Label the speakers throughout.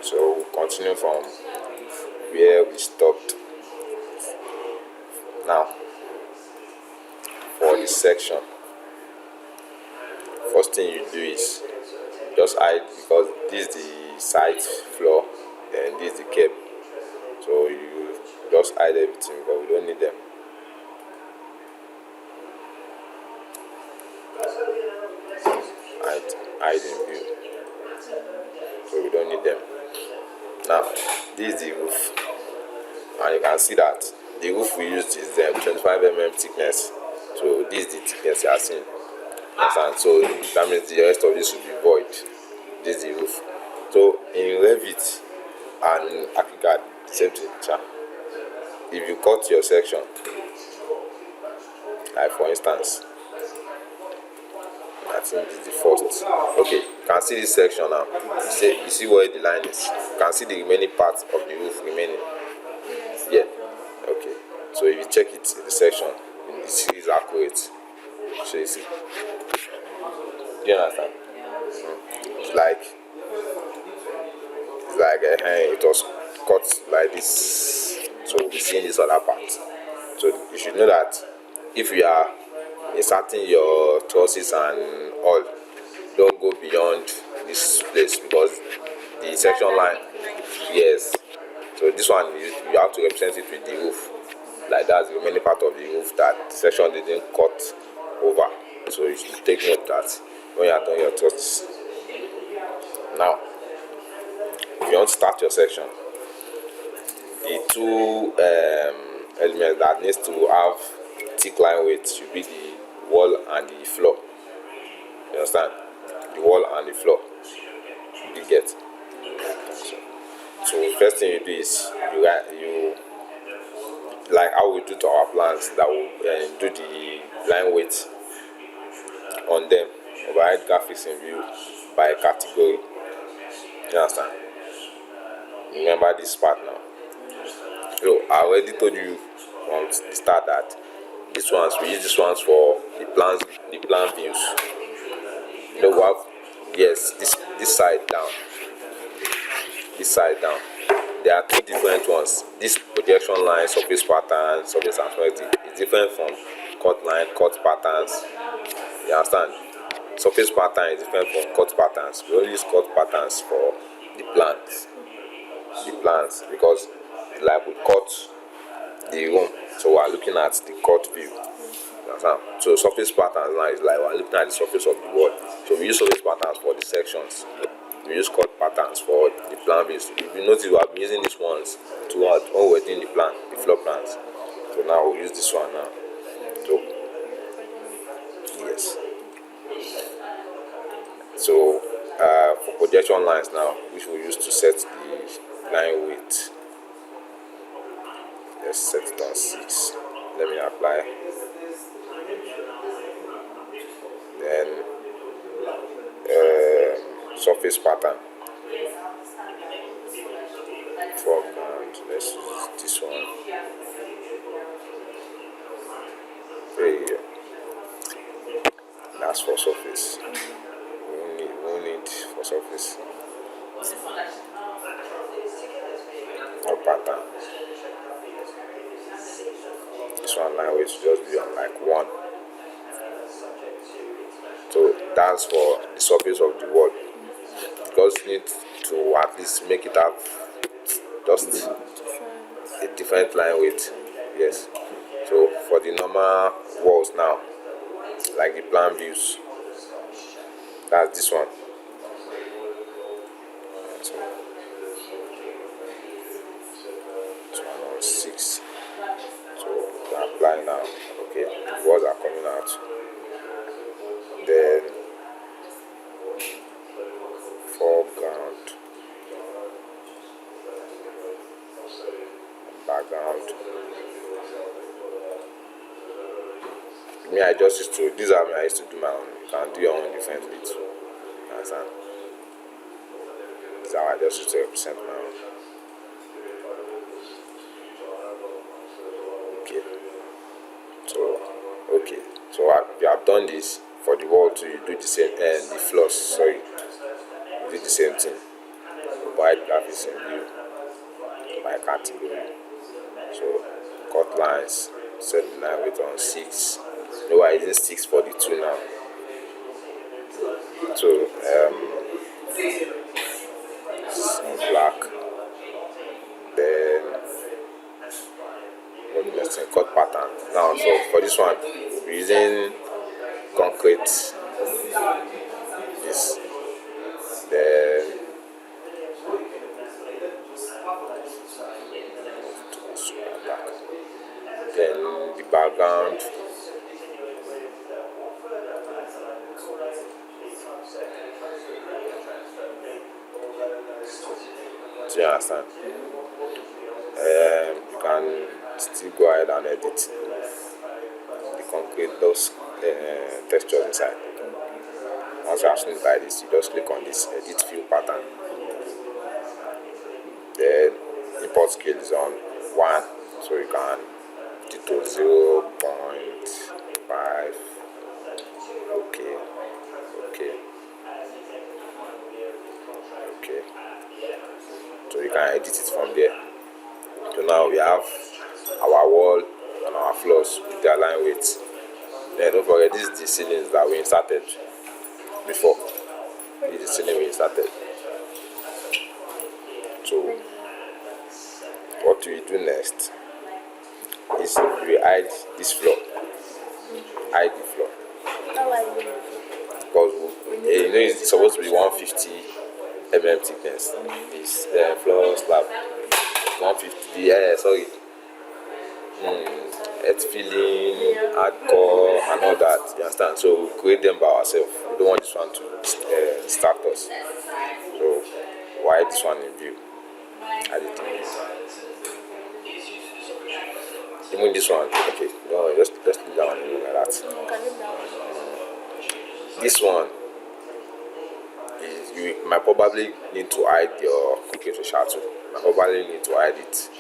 Speaker 1: So we'll continue from where we stopped. Now, for this section, first thing you do is just hide, because this is the side floor, then this is the curb. So you just hide everything because we don't need them. Hide in view. So we don't need them. Now, this is the roof. And you can see that the roof we used is 25 mm thickness. So this is the thickness you are seeing. And so that means the rest of this will be void. This is the roof. So in Revit and ArchiCAD, same thing. If you cut your section, like for instance, I think this is the first. Okay, you can see this section now. You see where the line is. You can see the remaining part of the roof remaining. Yeah. Okay. So if you check it in the section, it is accurate. So you see. Do you understand? It's like it was cut like this. So we'll be seeing this other part. So you should know that if you are inserting your trusses and all, don't go beyond this place, because the section line, yes. So this one you have to represent it with the roof. Like that's the remaining part of the roof that the section didn't cut over. So you should take note that when you are doing your trusses. Now, if you want to start your section, the two elements that needs to have thick line weight should be the wall and the floor. You understand? The wall and the floor. You get. So first thing you do is you like how we do to our plans, that will do the line weight on them. Override graphics in view by category. You understand? Remember this part now. So I already told you from the start that we use these ones for the plan views. You know what? Yes, this side down. This side down. There are two different ones. This projection line, surface pattern, surface transparency is different from cut line, cut patterns. You understand? Surface pattern is different from cut patterns. We only use cut patterns for the plans. Because like we cut the room, so we are looking at the cut view. You understand? So surface patterns now is like we are looking at the surface of the wall. So we use surface patterns for the sections. We use cut patterns for the plan views. If you notice, we have been using these ones throughout when we're doing the floor plans. So now we'll use this one now. So yes. So for projection lines now, which we use to set the line width, let's set it on 6. Let me apply. Then surface pattern, foreground, let's use this one. There you go. That's for surface. We need for surface. No pattern. This one line will just be on like 1. So that's for the surface of the wall. Because you need to at least make it have just a different line weight. Yes. So for the normal walls now, like the plan views, that's this one. So this one on 6. So we apply now. Okay, the walls are coming out. Then foreground, background. Me, I just used to, these are me, I used to do my own. You can do your own differently too. You understand? These are how I just used to represent my own. Okay. So you have done this for the wall too. You do the same, and the floors. Sorry, you do the same thing. But override graphics in view by category. So cut lines, set the line weight on 6. No, I using 642 now. So black. Then what the next thing? Cut pattern. Now, so for this one, we're using concrete. This. Then the background. Do you understand? You can still go ahead and edit the concrete, those textures inside. Once you have seen it like this, you just click on this edit fill pattern. Then import scale is on 1, so you can do it to 0.5. Okay. So you can edit it from there. So now we have our wall and our floors with their line weights. Then don't forget, this is the ceilings that we inserted before. This is the ceiling we inserted. So what we do next is we hide this floor. Hide the floor. Because it's supposed to be 150 mm thickness. This floor slab 150. Earth filling, hardcore, and all that. You understand? So we create them by ourselves. We don't want this one to distract us. So why this one in view? Even this one, okay. No, just leave that one in like that. This one is you might probably need to hide your cooking shadow. You might probably need to hide it.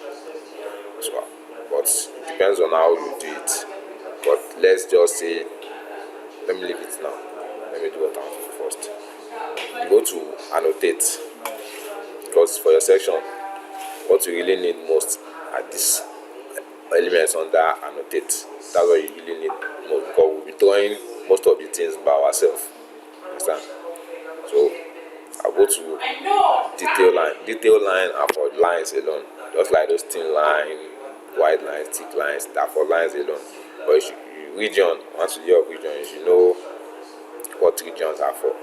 Speaker 1: So, but it depends on how you do it. But let's just say, let me leave it now. Let me do what I'm doing first. You go to annotate, because for your section, what you really need most are these elements under annotate. That's what you really need most, because we'll be doing most of the things by ourselves. Understand? So I'll go to detail line. Detail line are for lines alone, just like those thin line, wide lines, thick lines. That for lines alone. But region, once you do region, you should know what regions are for.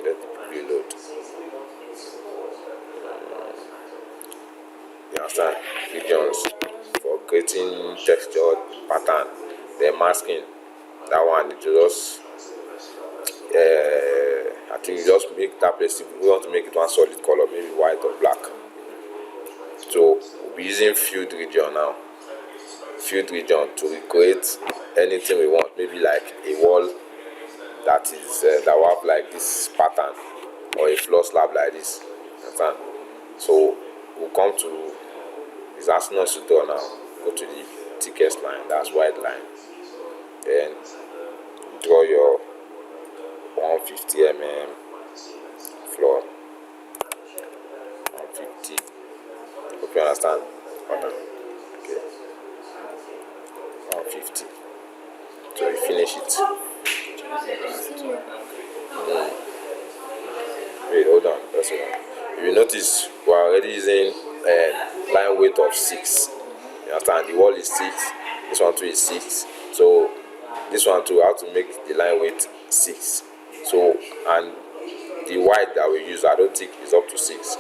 Speaker 1: Let it reload. You understand? Regions for creating texture pattern. Then masking. That one is just I think you just make that place. We want to make it one solid color, maybe white or black. So we'll be using field region now. Field region to recreate anything we want, maybe like a wall that is that will have like this pattern, or a floor slab like this. Understand? So we'll come to, it's asking us to draw now. Go to the thickest line, that's wide line. Then draw your 150 mm floor. 150. Hope you understand. Okay. 150. So you finish it. Wait, hold on. That's hold on. If you notice, we're already using line weight of 6. You understand? The wall is 6. This one too is 6. So this one too, how to make the line weight 6. So, and the white that we use, I don't think is up to 6.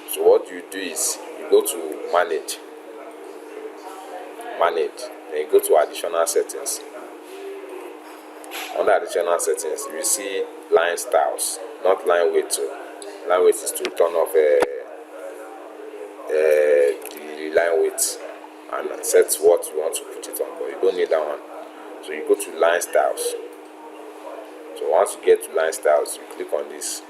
Speaker 1: So what you do is you go to manage, then you go to additional settings. Under additional settings, you will see line styles, not line weight. So line weight is to turn off the line weight and set what you want to put it on, but you don't need that one. So you go to line styles. So once you get to line styles, you click on this.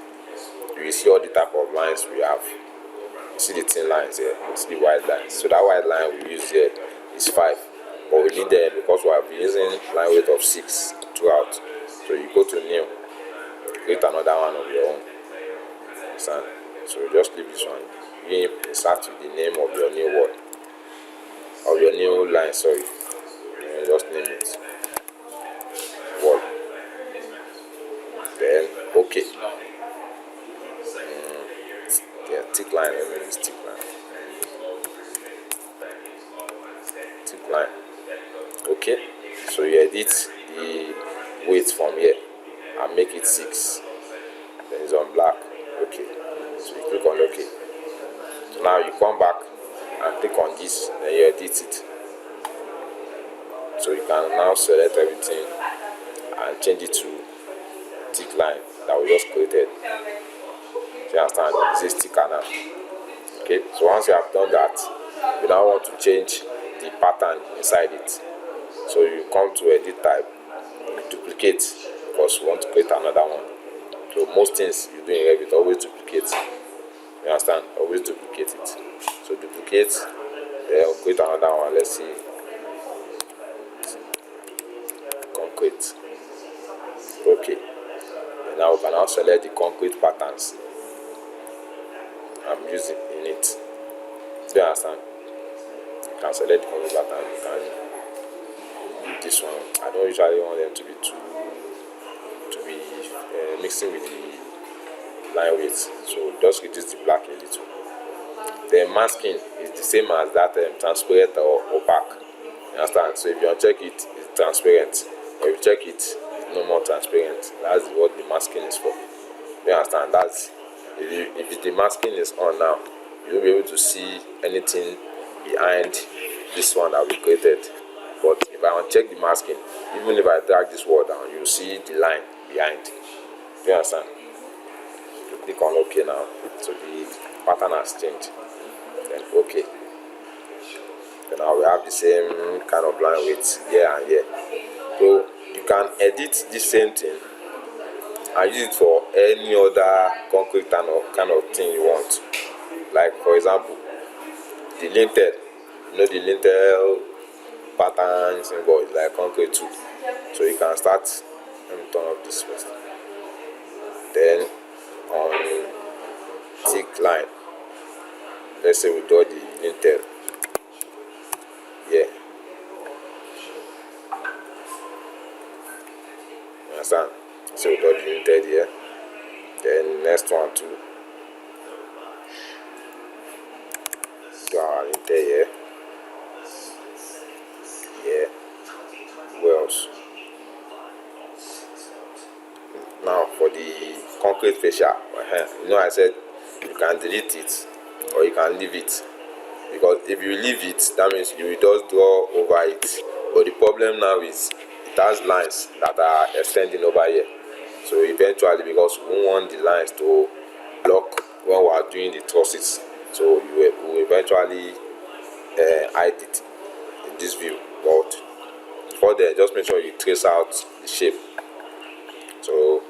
Speaker 1: You will see all the type of lines we have. You see the thin lines here, you see the wide lines. So that wide line we use here is 5, but we need them because we have been using line weight of 6 throughout. So you go to new, create another one of your own. So just leave this one. You start with the name of your new word, of your new line, sorry. Just name it word. Then okay. Yeah, tick line, let me use tick line. Tick line. Okay. So you edit the weight from here and make it 6. Then it's on black. Okay. So you click on OK. So now you come back and click on this, then you edit it. So you can now select everything and change it to tick line that we just created. So you understand? This is sticker now. Okay. So once you have done that, you now want to change the pattern inside it. So you come to edit type, duplicate, because you want to create another one. So most things you do in Revit always duplicate. You understand? Always duplicate it. So duplicate, then create another one. Let's see. Concrete. Okay. And now we can now select the concrete patterns I'm using in it. Do you understand? You can select the concrete pattern. You can do this one. I don't usually want them to be mixing with the line weight, so just reduce the black a little. The masking is the same as that transparent or opaque. You understand? So if you uncheck it, it's transparent. If you check it, it's no more transparent. That's what the masking is for. You understand? That's if the masking is on now, you'll be able to see anything behind this one that we created. But if I uncheck the masking, even if I drag this word down, you'll see the line behind. You understand? You click on OK now, so the pattern has changed. Then OK. Then now we have the same kind of line width here and here. So you can edit the same thing and use it for any other concrete kind of thing you want. Like for example, the lintel. You know the lintel pattern symbol is like concrete too. So you can start. Let me turn off this first. Then on tick line, let's say we draw the lintel. Yeah. You understand? So we draw the lintel here. Then next one too. Draw our lintel here. Yeah. Where else? Now for the concrete fascia, you know I said you can delete it or you can leave it, because if you leave it, that means you will just draw over it. But the problem now is it has lines that are extending over here. So eventually, because we want the lines to block when we are doing the trusses, so you will eventually hide it in this view. But before then, just make sure you trace out the shape. So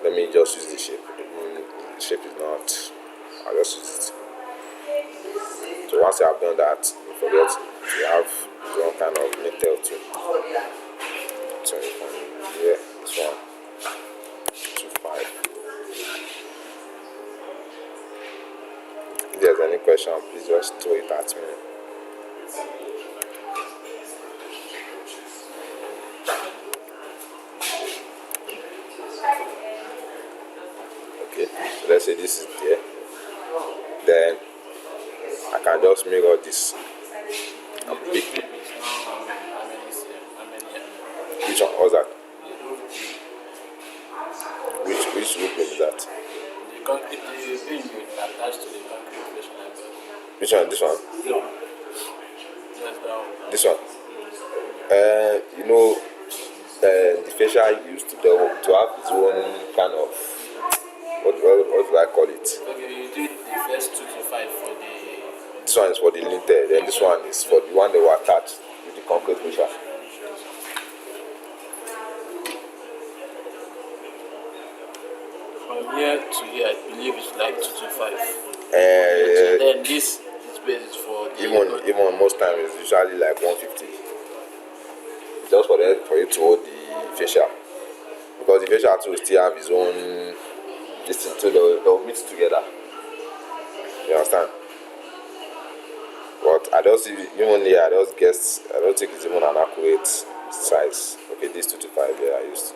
Speaker 1: let me just use the shape. The shape is not, I'll just use it. So once you have done that, you forget you have one kind of lintel too. So you can, yeah, this one 2.5. If there's any question, please just throw it at me. Let's say this is there, then I can just mirror this and pick. Which one was that? Which room is that?
Speaker 2: The concrete being attached to the concrete fascia.
Speaker 1: Which one? This one?
Speaker 2: No. Yes, that one.
Speaker 1: This one? You know, the fascia used to have its own kind of, what do I call it?
Speaker 2: Okay, you did the first 2 to 5 for the...
Speaker 1: This one is for the lintel, then this one is for the one that were attached with the concrete fascia.
Speaker 2: From here to here, I believe it's like 2 to 5.
Speaker 1: So
Speaker 2: then this is based for the...
Speaker 1: Even most times it's usually like 150. Just for you to hold the fascia. Because the fascia too still have its own this thing, so they'll meet together. You understand? But I don't see even here. I don't guess. I don't think it's even an accurate size. Okay, this 2 to 5 here I used.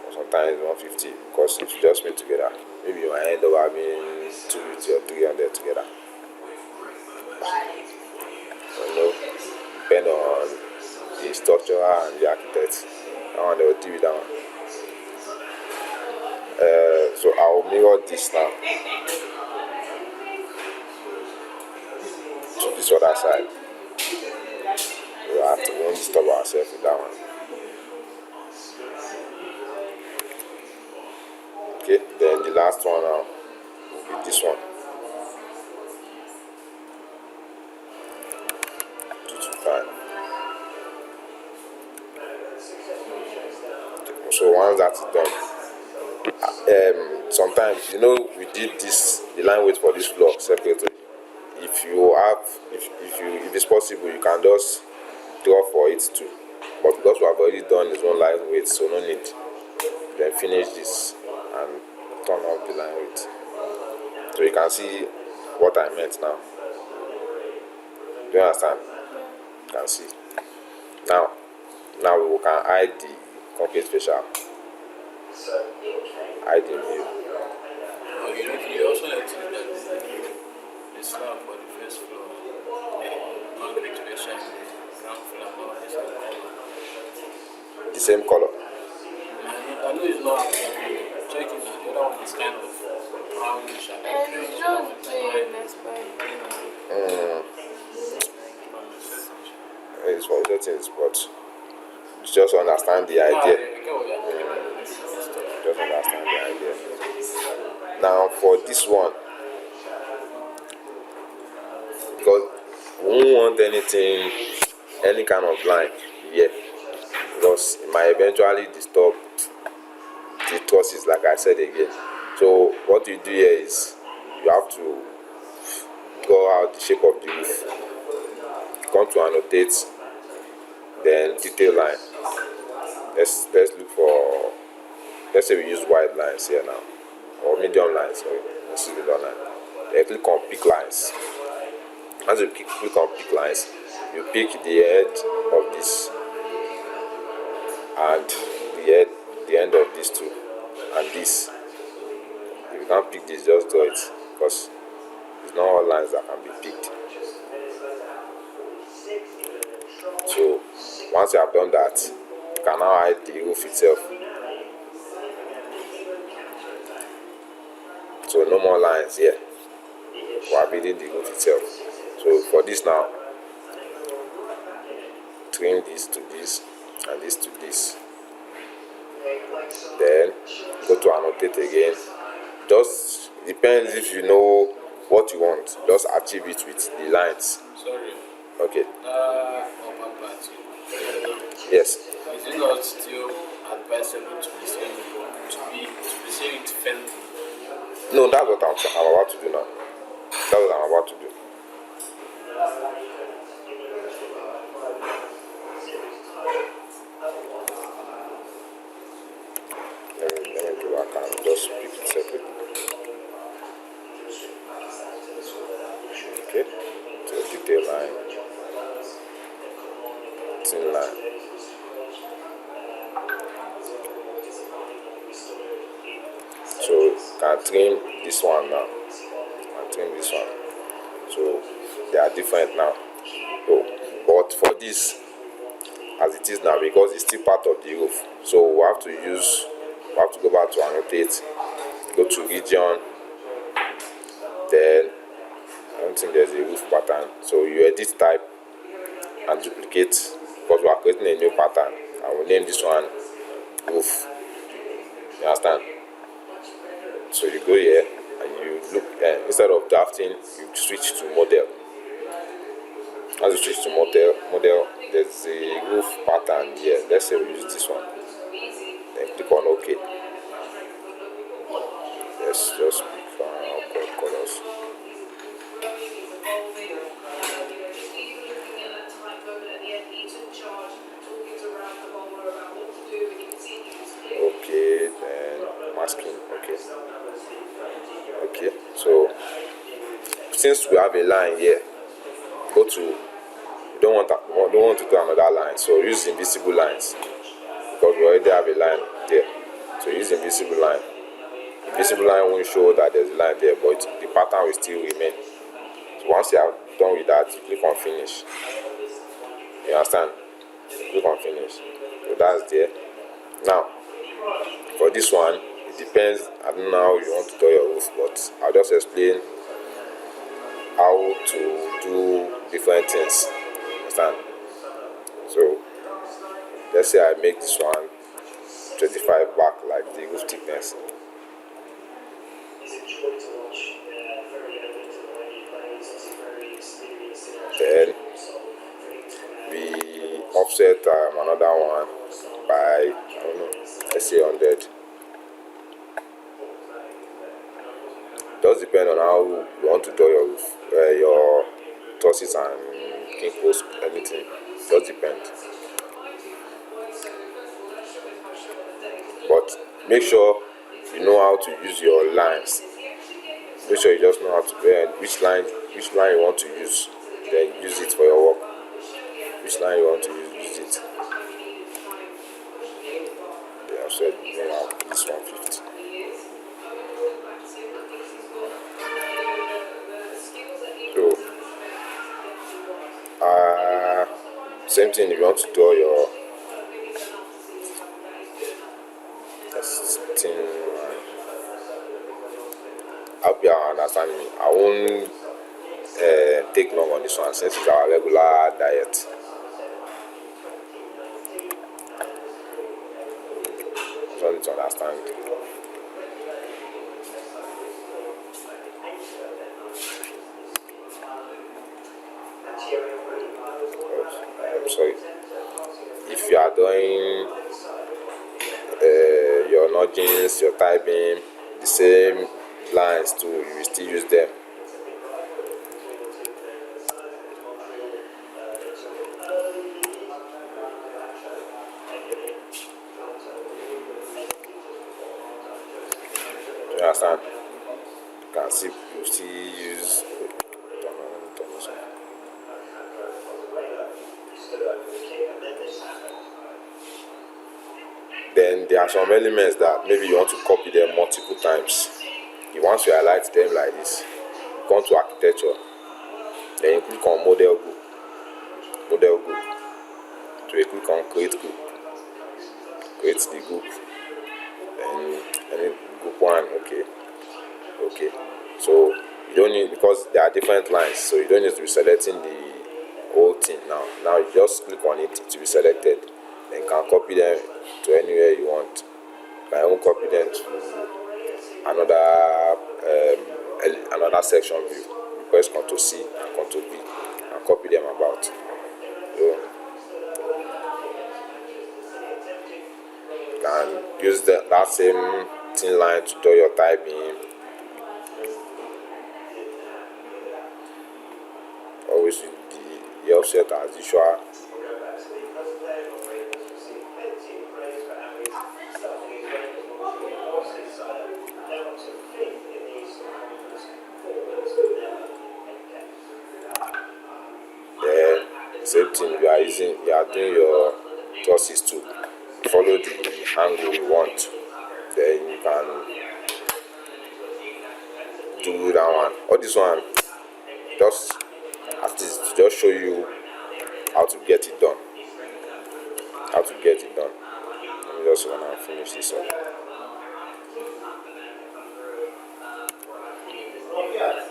Speaker 1: Or sometimes 150 because if you just meet together, maybe you might end up having 250 or 300 together. You know, depend on the structurer and the architect. That one they will deal with that one. So I'll mirror this now to this other side. We have to won't disturb ourselves with that one. Okay, then the last one now will be this one. 2 to 5. So once that is done, sometimes we did this the line weight for this floor separately. If you have, if it's possible, you can just draw for it too. But because we have already done its own line weight, so no need. Then finish this and turn off the line weight. So you can see what I meant now. Do you understand? You can see. Now we can hide the concrete facial. Hide the view.
Speaker 2: You also notice that the slab for the first floor, concrete facial, ground floor, is
Speaker 1: The same color.
Speaker 2: I know it's not check it out. The other one is kind of brownish and
Speaker 3: It's just plain, that's why.
Speaker 1: It's for other things, but you just understand the idea. Just understand the idea. Now for this one, because we won't want anything, any kind of line here, because it might eventually disturb the trusses, like I said again. So what you do here is you have to draw out the shape of the roof. Come to annotate, then detail line. Let's look for, let's say we use wide lines here now, or medium lines. Sorry, let's use medium line. Then click on pick lines. As you click on pick lines, you pick the edge of this and the end of this too, and this. If you can't pick this, just do it, because it's not all lines that can be picked. So once you have done that, you can now hide the roof itself. So no more lines here. We are building the roof itself. So for this now, trim this to this and this to this. Then go to annotate again. Just depends if you know what you want. Just achieve it with the lines.
Speaker 2: Sorry.
Speaker 1: Okay.
Speaker 2: Upper part.
Speaker 1: Yes.
Speaker 2: Is it not still advisable to be saying it fairly?
Speaker 1: No, that's what I'm about to do now. That's what I'm about to do. Let me do that. I can just pick it separately. Okay. So detail line, thin line. So you can trim this one now. And trim this one. So they are different now. So, but for this, as it is now, because it's still part of the roof, so we have to go back to annotate, go to region, then I don't think there's a roof pattern. So you edit type and duplicate, because we are creating a new pattern. I will name this one roof. You understand? So you go here and you look, instead of drafting, you switch to model. As you switch to model, there's a roof pattern here. Let's say we use this one. Then click on OK. Let's just pick colors. Okay, then masking. Okay. So since we have a line here, go to, you don't want to do another line, so use invisible lines, because we already have a line there. So use invisible line. Invisible line won't show that there's a line there, but the pattern will still remain. So once you are done with that, you click on finish. You understand? Click on finish. So that's there. Now for this one, it depends. I don't know how you want to do your roof, but I'll just explain how to do different things. Understand? So let's say I make this one 25 back, like the roof thickness. Then we offset another one by, I don't know, let's say 100. Just depend on how you want to do your roof, your trusses and king post, anything. Just depend. But make sure you know how to use your lines. Make sure you just know how to which line you want to use. Then use it for your work. Which line you want to use it. Yeah, I said this 150. So same thing if you want to draw your thing. I hope you are understanding me. I won't take long on this one since it's our regular diet. So need to understand. I'm sorry. If you are doing your nudgings, your tie beam, the same lines too, you will still use them. You understand? You can see you still use. Then there are some elements that maybe you want to copy them multiple times. Once you highlight them like this, come to architecture, then you click on model group. So you click on create group. Create the group. Then any group one, okay. So you don't need, because there are different lines, so you don't need to be selecting the whole thing now. Now you just click on it to be selected. Then you can copy them to anywhere you want. You can even copy them to another section view. Press Ctrl C and Ctrl V and copy them about. So you can use that same thin line to do your tie beam. Always with the offset as usual. Then same thing, you are doing your trusses too. Follow the angle you want. Then you can do that one. All this one just at least to just show you how to get it done. Let me just run and finish this up.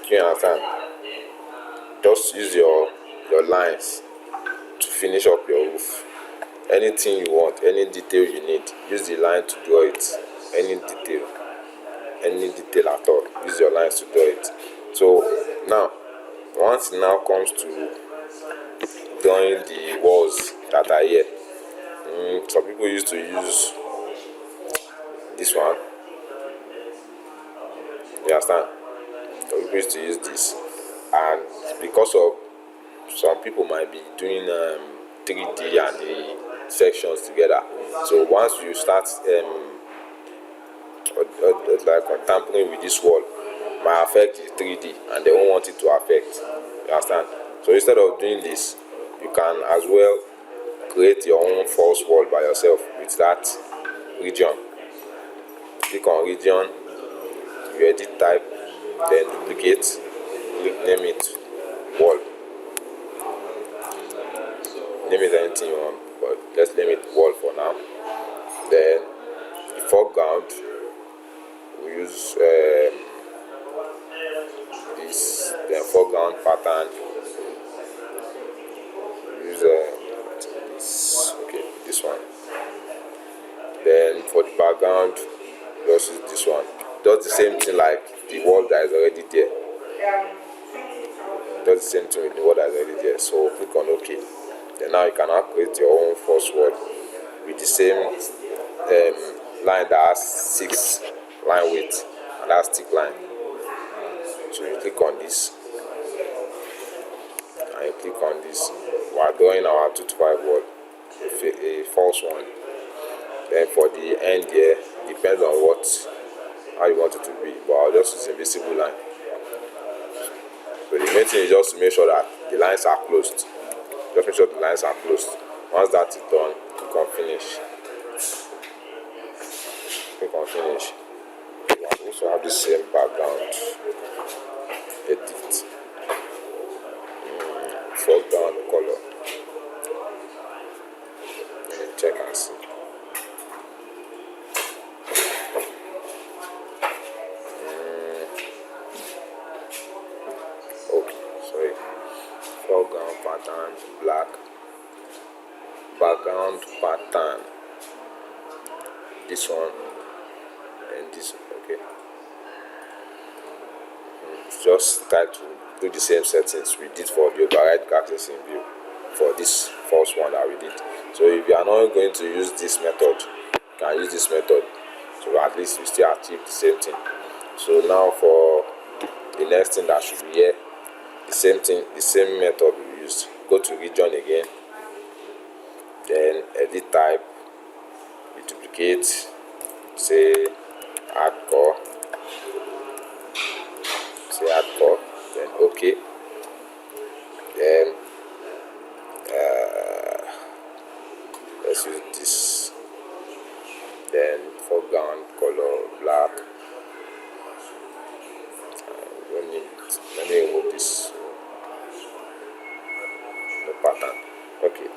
Speaker 1: Do you understand? Just use your lines to finish up your roof. Anything you want, any detail you need, use the line to draw it. Any detail at all, use your lines to draw it. So now, once it now comes to drawing the walls that are here, some people used to use this one. You understand? Some people used to use this, and because of some people might be doing 3D and the sections together. So once you start like tampering with this wall, might affect the 3D and they won't want it to affect. You understand? So instead of doing this, you can as well create your own false wall by yourself with that region. Click on region, you edit type, then duplicate, name it wall. Name it anything you want, but let's name it wall for now. Then the foreground, we use this, then foreground pattern. We use this, okay, this one. Then for the background, just use this one. Does the same thing like the wall that is already there. Does the same thing with the wall that is already there. So click on OK. Then now you can now create your own false wall with the same line that has 6 line width and that's thick line. So you click on this and you click on this. We are drawing our 2 to 5 wall, a false one. Then for the end here, depends on how you want it to be, but I'll just use invisible line. So the main thing is just to make sure that the lines are closed. Just make sure the lines are closed. Once that is done, click on finish. Click on finish. You also have the same background. Edit. Foreground color. Let me check and see. Foreground pattern black, background pattern this one and this, okay. Just try to do the same settings we did for the override graphics in view for this first one that we did. So if you are not going to use this method, you can use this method, so at least you still achieve the same thing. So now for the next thing that should be here, the same thing, the same method we used. Go to region again, then edit type, we duplicate, say hardcore, then OK. Then let's use this. Then foreground color black. Let me remove this pattern. Okay.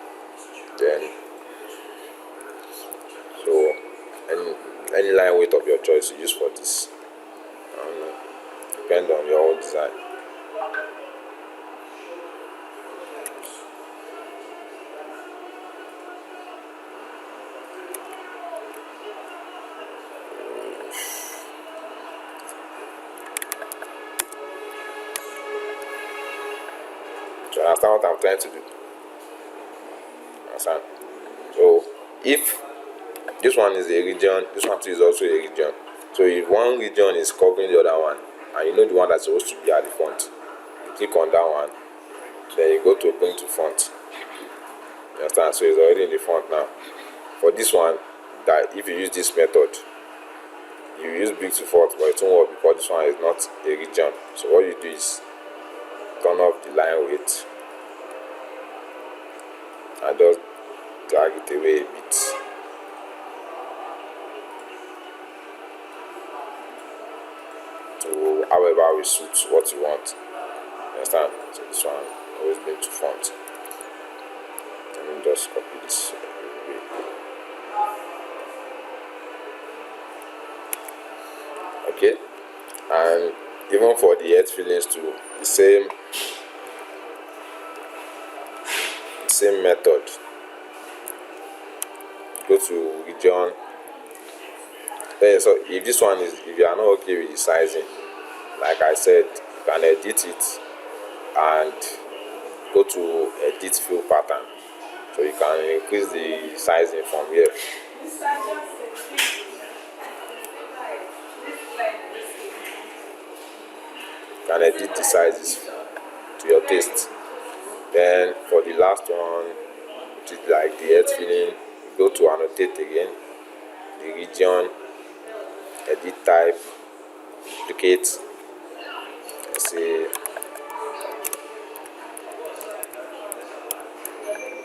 Speaker 1: Then so any line weight of your choice you use for this. Depend on your own design. Do you understand what I'm trying to do? Understand? So if this one is a region, this one too is also a region. So if one region is covering the other one, and you know the one that's supposed to be at the front, you click on that one, then you go to bring to front. You understand? So it's already in the front now. For this one, that if you use this method, you use big to front, but it won't work because this one is not a region. So what you do is turn off the line weight and just drag it away a bit. To however we suit what you want. You understand? So this one always bring to front. Let me just copy this. Okay, and even for the earth fillings too, the same method. Go to region. Then so if this one is, if you are not okay with the sizing, like I said, you can edit it and go to edit fill pattern, so you can increase the sizing from here. You can edit the sizes to your taste. Then for the last one, which is like the earth filling, go to annotate again, the region, edit type, duplicate, see.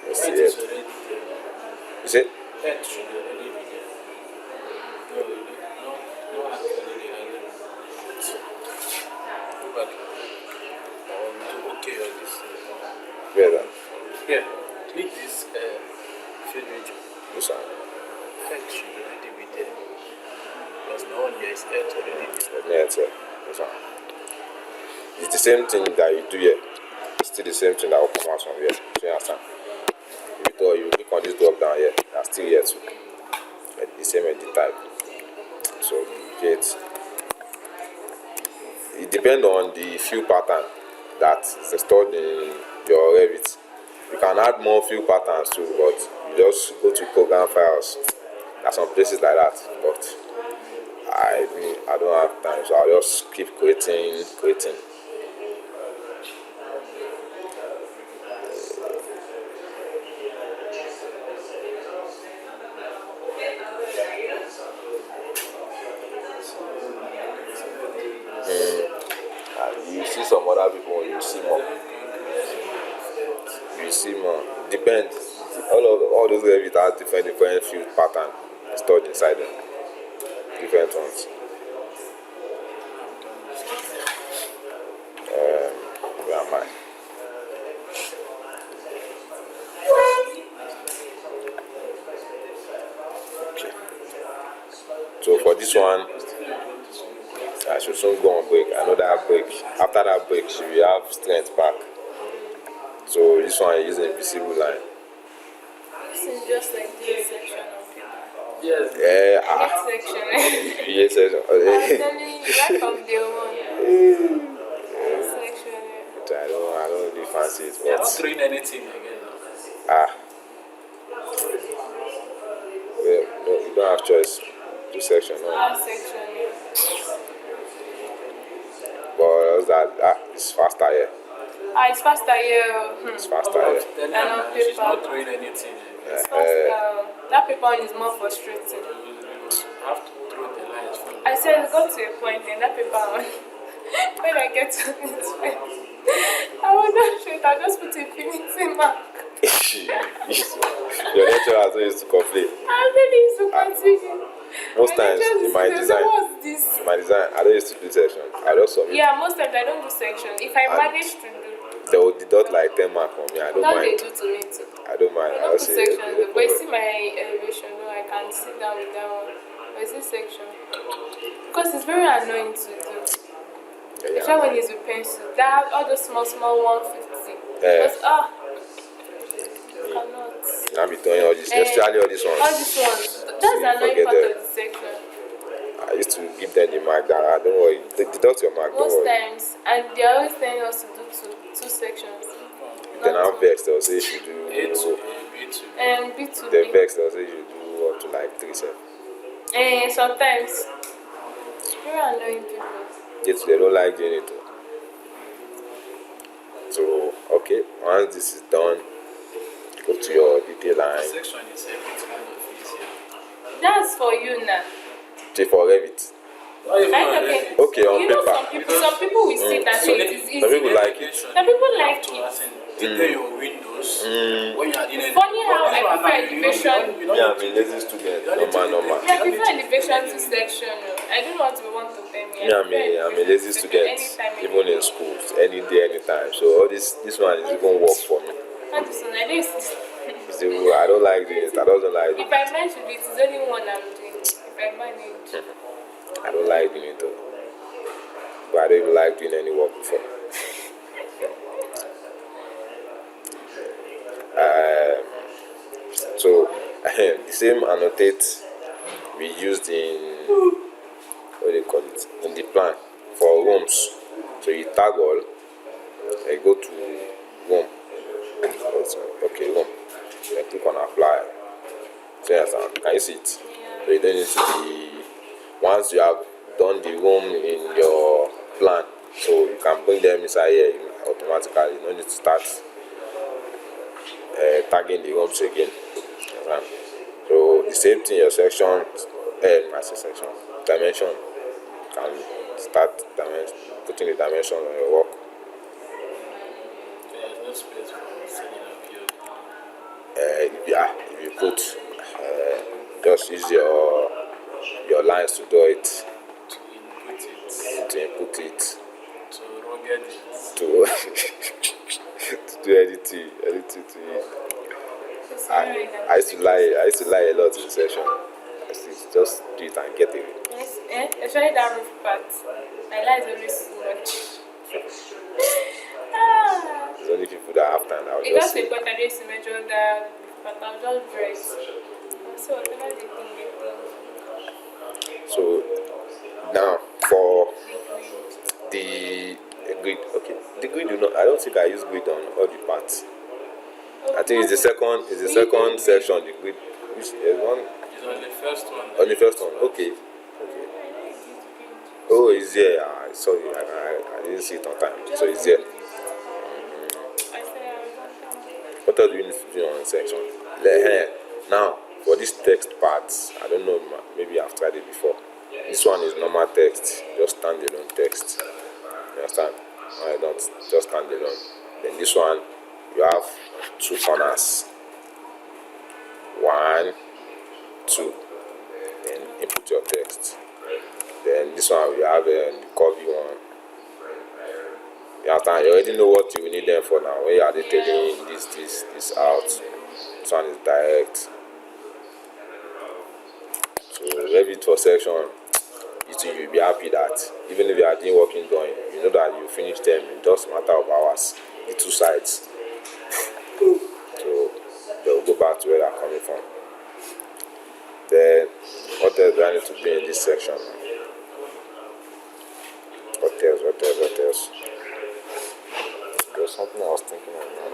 Speaker 1: Let's see
Speaker 2: It
Speaker 1: it.
Speaker 2: is already there.
Speaker 1: Is it?
Speaker 2: That should already be there. No, actually, go back. Do okay on this.
Speaker 1: Where then?
Speaker 2: Here, click this field region.
Speaker 1: This one.
Speaker 2: That should already be there. Because no one here is earth already there.
Speaker 1: Let me answer. This one. It's the same thing that you do here. It's still the same thing that will come out from here. So you understand? You click on this drop down here, that's still here too. The same edit type. So you get it depends on the fill pattern that is stored in your Revit. You can add more fill patterns too, but you just go to program files. There are some places like that, but I don't have time, so I'll just keep creating. You see some other people, you see more. Depends. All those Revit has different field pattern stored inside them. Different ones. Where am I? Okay. So for this one, I should soon go on break. Another break. After that break, she will have strength back. So this one is using invisible line.
Speaker 3: This is just like this section of people.
Speaker 2: Yes.
Speaker 3: Next section.
Speaker 1: Yes, yes.
Speaker 3: I'm telling you, right from day one. This section.
Speaker 1: I don't really fancy it,
Speaker 2: You're not
Speaker 1: but
Speaker 2: throwing anything again. Now.
Speaker 1: well, no, you don't have choice. This section, no.
Speaker 3: Last section.
Speaker 1: But it's faster here.
Speaker 3: It's faster here.
Speaker 1: It's faster here.
Speaker 2: Then
Speaker 3: And on
Speaker 2: she's
Speaker 3: paper.
Speaker 2: not throwing anything.
Speaker 3: It's faster. That paper one is more frustrating.
Speaker 2: You have to throw the lines from
Speaker 3: I said it got to a point in that paper one. When I get to this place, I will not show it. I'll just put a finishing mark.
Speaker 1: Your lecturer also used to complain.
Speaker 3: I really used to continue.
Speaker 1: Most times in my design,
Speaker 3: What's this?
Speaker 1: I don't used to do section. I just submit.
Speaker 3: Yeah, most times I don't do section. If I
Speaker 1: And
Speaker 3: manage to do,
Speaker 1: they will deduct like 10 marks from me. I don't
Speaker 3: that they
Speaker 1: mind.
Speaker 3: do to me too.
Speaker 1: I don't mind.
Speaker 3: I
Speaker 1: I'll
Speaker 3: don't do
Speaker 1: say
Speaker 3: section,
Speaker 1: okay, no
Speaker 3: but you
Speaker 1: problem.
Speaker 3: see my elevation, no, I can sit down with that one. But you see section. Because it's very annoying to do.
Speaker 1: Yeah,
Speaker 3: Especially when it's with pencil. That all the small 150.
Speaker 1: Yeah.
Speaker 3: Because, you cannot.
Speaker 1: I'll be doing all this, especially all these ones.
Speaker 3: All these ones. That's
Speaker 1: So
Speaker 3: the
Speaker 1: you
Speaker 3: annoying
Speaker 1: forget
Speaker 3: part
Speaker 1: them.
Speaker 3: of the section.
Speaker 1: I used to give them the mark that don't worry. Deduct your mark, don't
Speaker 3: Most
Speaker 1: worry.
Speaker 3: times. And they're always telling us to do two sections.
Speaker 1: Then
Speaker 3: Not
Speaker 1: I'm
Speaker 3: two.
Speaker 1: vexed, they'll say you should do.
Speaker 2: A to B to.
Speaker 3: And B2B.
Speaker 1: Then vexed, they'll say you should do up to like 3 7.
Speaker 3: Sometimes. Very annoying people.
Speaker 1: Yes, they don't like doing it. So, okay, once this is done, go to your detail line.
Speaker 2: Section is kind of easier.
Speaker 3: That's for you now.
Speaker 1: For Revit.
Speaker 2: Not even
Speaker 3: Right,
Speaker 2: on
Speaker 3: okay.
Speaker 2: Revit.
Speaker 1: Okay, on
Speaker 3: You know,
Speaker 1: paper.
Speaker 3: some people will sit and say it is easy.
Speaker 1: Some people like it.
Speaker 3: Some people like
Speaker 2: to
Speaker 3: it.
Speaker 2: detail your windows when you are in
Speaker 3: Funny how I prefer elevation.
Speaker 1: Yeah, I'm a lazy student. Normal.
Speaker 3: Yeah, I prefer elevation to section. I don't want to tell me.
Speaker 1: Yeah, I'm a lazy student, even in school, any day, anytime. So all this one is even work for me.
Speaker 3: Not this one. I don't used to.
Speaker 1: So I don't like doing it. I don't like
Speaker 3: If I manage to do it, it's only one I'm doing. If I manage.
Speaker 1: I don't like doing it though. But I don't even like doing any work before. So the same annotate we used in what do you call it? In the plan for rooms. So you tag all, you go to room. Okay, room. Then click on apply. So yes, can you see it? So you don't need to be once you have done the room in your plan, so you can bring them inside here automatically. You don't need to start tagging the rooms again. So the same thing your section, my section dimension can start putting the dimensions on your work.
Speaker 2: So there's no space for ceiling and build.
Speaker 1: If you put just use your lines to do it,
Speaker 2: To input it,
Speaker 1: to
Speaker 2: to rugged it.
Speaker 1: to to do editing to it. I used to lie a lot in session. I used to just do it and get it.
Speaker 3: Yes, especially that roof part. My life is always too much.
Speaker 1: There's only people that have time that will
Speaker 3: It
Speaker 1: just
Speaker 3: just
Speaker 1: say,
Speaker 3: a point I used to measure that roof part. I'll just dress. So whatever they think they think.
Speaker 1: so now for the grid. Okay, the grid I don't think I use grid on all the parts. I think it's the second section, the grid. Which is one
Speaker 2: It's on the first one.
Speaker 1: on the first one. Okay. Oh, it's here. Sorry, I didn't see it on time. So it's here. What else do you need to do on the section? Now, for this text parts, I don't know, maybe I've tried it before. This one is normal text, just standalone text. You understand? I don't just standalone. Then this one, you have two corners. 1, 2. Then input your text. Then this one, you have the curvy one. You understand? You already know what you need them for now. When you are detailing this out. This one is direct. So revit for section, you'll be happy that even if you are doing working drawing, you know that you finish them in just a matter of hours, the two sides. So they'll go back to where they're coming from. Then what else do I need to do in this section? What else? There's something I was thinking of now.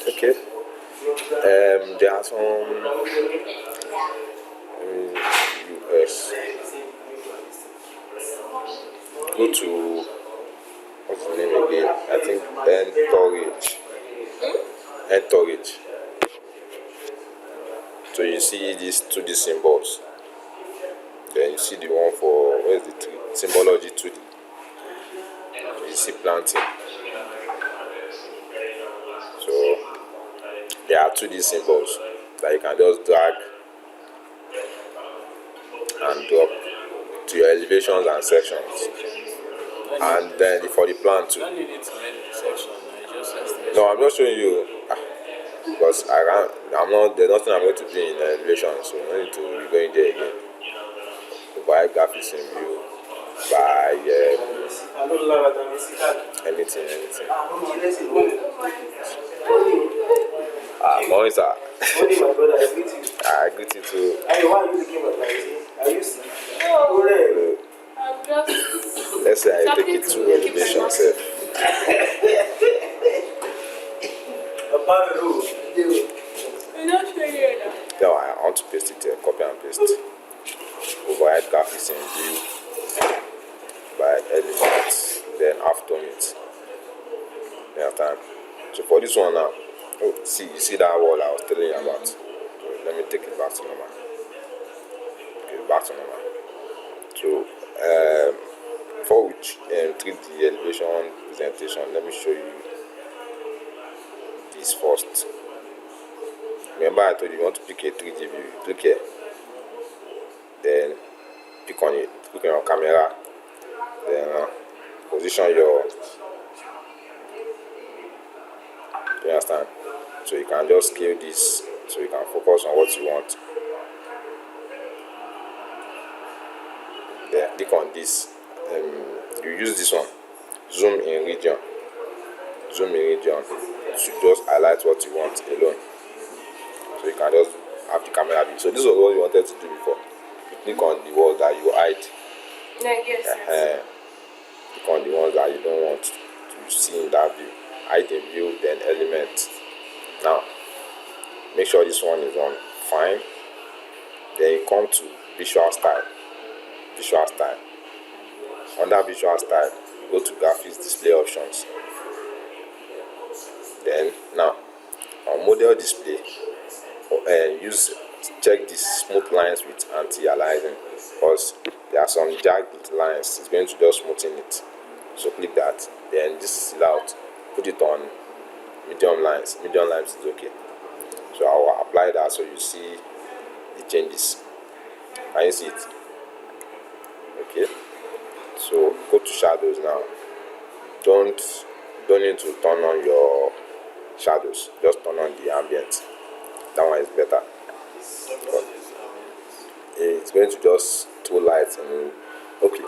Speaker 1: Okay. There are some US. Go to what's the name again? I think Entourage. So you see these 2D symbols. Then you see the one for where's the 3? Symbology 2D. You see planting. So there are 2D symbols that you can just drag and drop to your elevations and sections. And then for the plan too.
Speaker 2: You don't need it to make the section. Just estimate.
Speaker 1: No, I'm just showing you because I'm not. There's nothing I'm going to do in elevation, so I need to be going there again. By graphics in view, by anything. Morning, sir. I greet you too.
Speaker 3: I'm just.
Speaker 1: Let's say I take it to elevation, sir.
Speaker 3: I'm not sure you're now.
Speaker 1: No, I want to paste it here, copy and paste. Override graphics in view by elements, then after it. You have time. So for this one now, you see that wall I was telling you about. So let me take it back to normal. Okay, back to normal. So for which 3D elevation presentation, let me show you this first. Remember I told you want to pick a 3D view. Click here. Then click on your camera. Then position your. You understand? So you can just scale this so you can focus on what you want. Then click on this. You use this one. Zoom in region. To just highlight what you want alone. So you can just have the camera view. So this was what you wanted to do before. You click on the wall that you hide.
Speaker 3: Yes.
Speaker 1: Click on the ones that you don't want to see in that view. Hide in view, then element. Now, make sure this one is on fine. Then you come to visual style. Under visual style, you go to graphics display options. Then now on model display, use check the smooth lines with anti-aliasing, because there are some jagged lines. It's going to just smoothen it. So click that, then this is out, put it on medium lines. Medium lines is okay. So I will apply that so you see the changes. Can you see it? Okay. So go to shadows now. Don't need to turn on your shadows. Just turn on the ambient. That one is better. It's going to just throw lights and okay.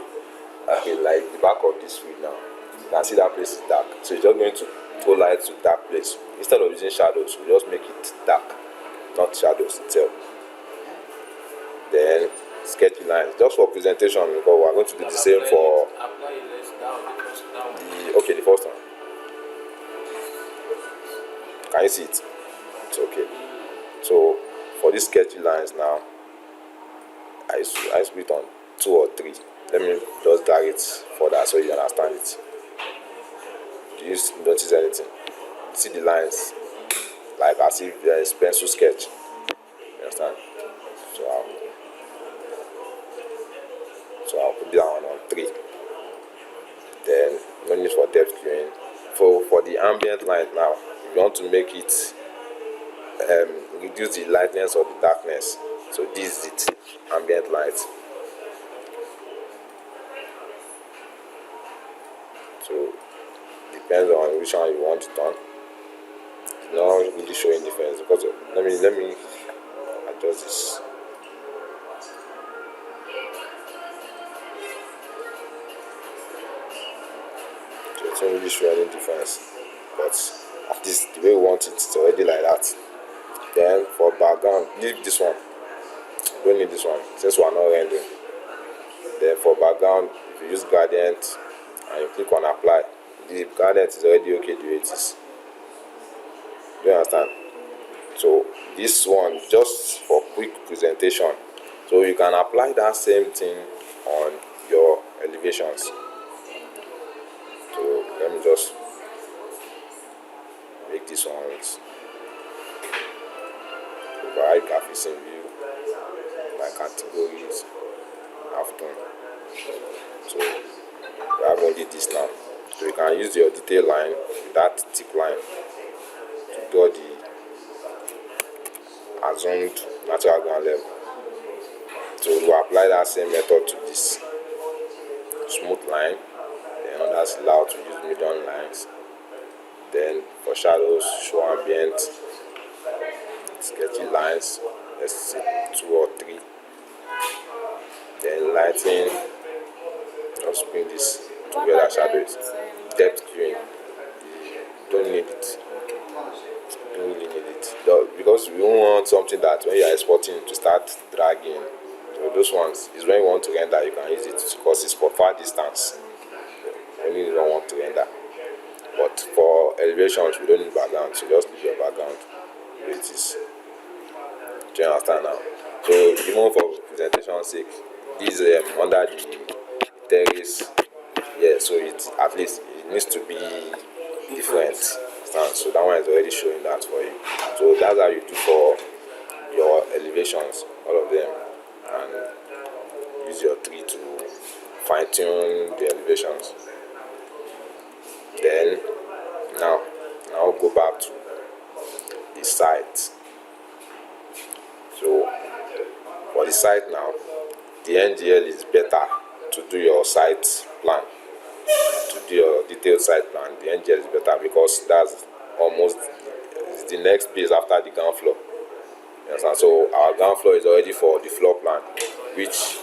Speaker 1: Like the back of this wheel now, you can see that place is dark. So it's just going to throw light to that place. Instead of using shadows, we just make it dark, not shadows itself. Then sketchy lines, just for presentation, because we're going to do the same for the first one. Can you see it? It's okay. So for these sketchy lines now, I split on 2 or 3. Let me just drag it further so you understand it. Do you notice anything? See the lines, like as if there is pencil sketch. You understand? So I'll put that one on 3. Then no need for depth cueing. For the ambient light now, if you want to make it reduce the lightness or the darkness, so this is it, ambient light. So depends on which one you want it on. It's not really showing difference because let me adjust this. So it's not really showing any difference, but at least the way we want it, it's already like that. Then for background, leave this one. Don't need this one since we are not rendering. Then for background, if you use gradient and you click on apply, the gradient is already okay the way it is. Do you understand? So this one just for quick presentation, so you can apply that same thing on your elevations. So let me just make this one provide graphics in view, my categories, half-tone. So we have only this now. So you can use your detail line, that thick line, to draw the assumed natural ground level. So we will apply that same method to this smooth line. Then others allowed to use medium lines. Then for shadows, show ambient, sketchy lines, let's say 2 or 3. Then lighting, just bring this together, shadows, depth cueing. Don't need it. Don't really need it. Because we don't want something that when you are exporting to start dragging. So those ones is when you want to render, you can use it because it's for far distance. Only you don't want to render. But for elevations, we don't need background, so just leave your background where it is. Do you understand now? So even for presentation's sake, this under the terrace, yeah, so it at least it needs to be different. So that one is already showing that for you. So that's how you do for your elevations, all of them, and use your tree to fine tune the elevations. Then now go back to the site. So for the site now, the NGL is better to do your site plan, to do your detailed site plan. The NGL is better because that's almost the next piece after the ground floor. You understand? So our ground floor is already for the floor plan, which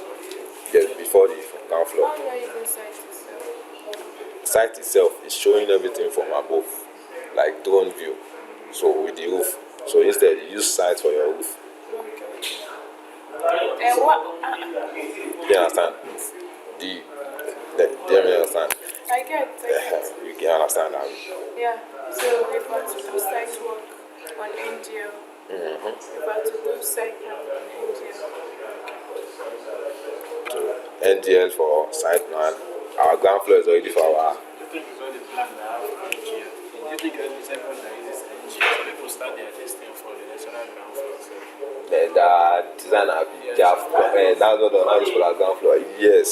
Speaker 1: before the ground floor.
Speaker 3: How do I even site itself?
Speaker 1: The site itself is showing everything from above, like drone view. So with the roof. So instead, you use site for your roof.
Speaker 3: And what?
Speaker 1: Do you understand? Do you understand?
Speaker 3: I get.
Speaker 1: You can understand that.
Speaker 3: Yeah. So if I to do site work on NGL, if I to do site plan on NGL.
Speaker 1: So NGL for site plan. Our ground floor is already for our.
Speaker 2: You think it's already planned to have NGL? You think everyone that uses NGL, so people start their listing for the national ground floor?
Speaker 1: The designer, that's what the now use for the ground floor. Yes,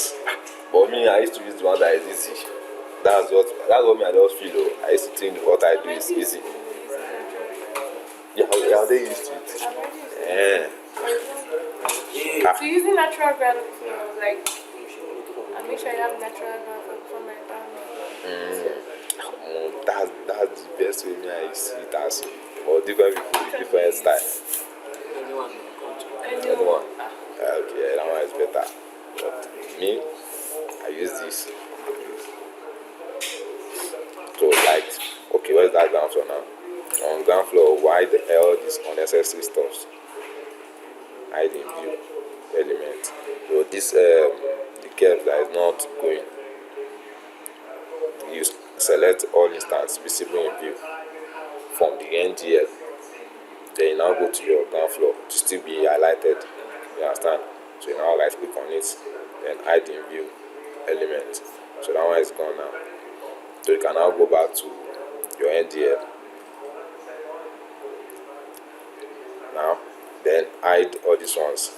Speaker 1: but me, I used to use the one that is easy. That's what me I just feel. Oh, I used to think what I do is easy. Yeah, they used to it. Yeah.
Speaker 3: So using natural ground floor, like, I make sure you have natural ground floor before my ground floor.
Speaker 1: That's the best way me I see it as. But different people with different style.
Speaker 2: Anyone will come to
Speaker 1: Anyone. Okay, that one is better. But me, I use this. So like, okay, where's that ground floor now? On ground floor, why the hell these unnecessary stuffs? Hide in view element. So this the curve that is not going. You select all instance visible in view from the NGL. Then you now go to your ground floor to still be highlighted. You understand? So you now right click on it, then hide in view element. So that one is gone now. So you can now go back to your NDL. Now, then hide all these ones.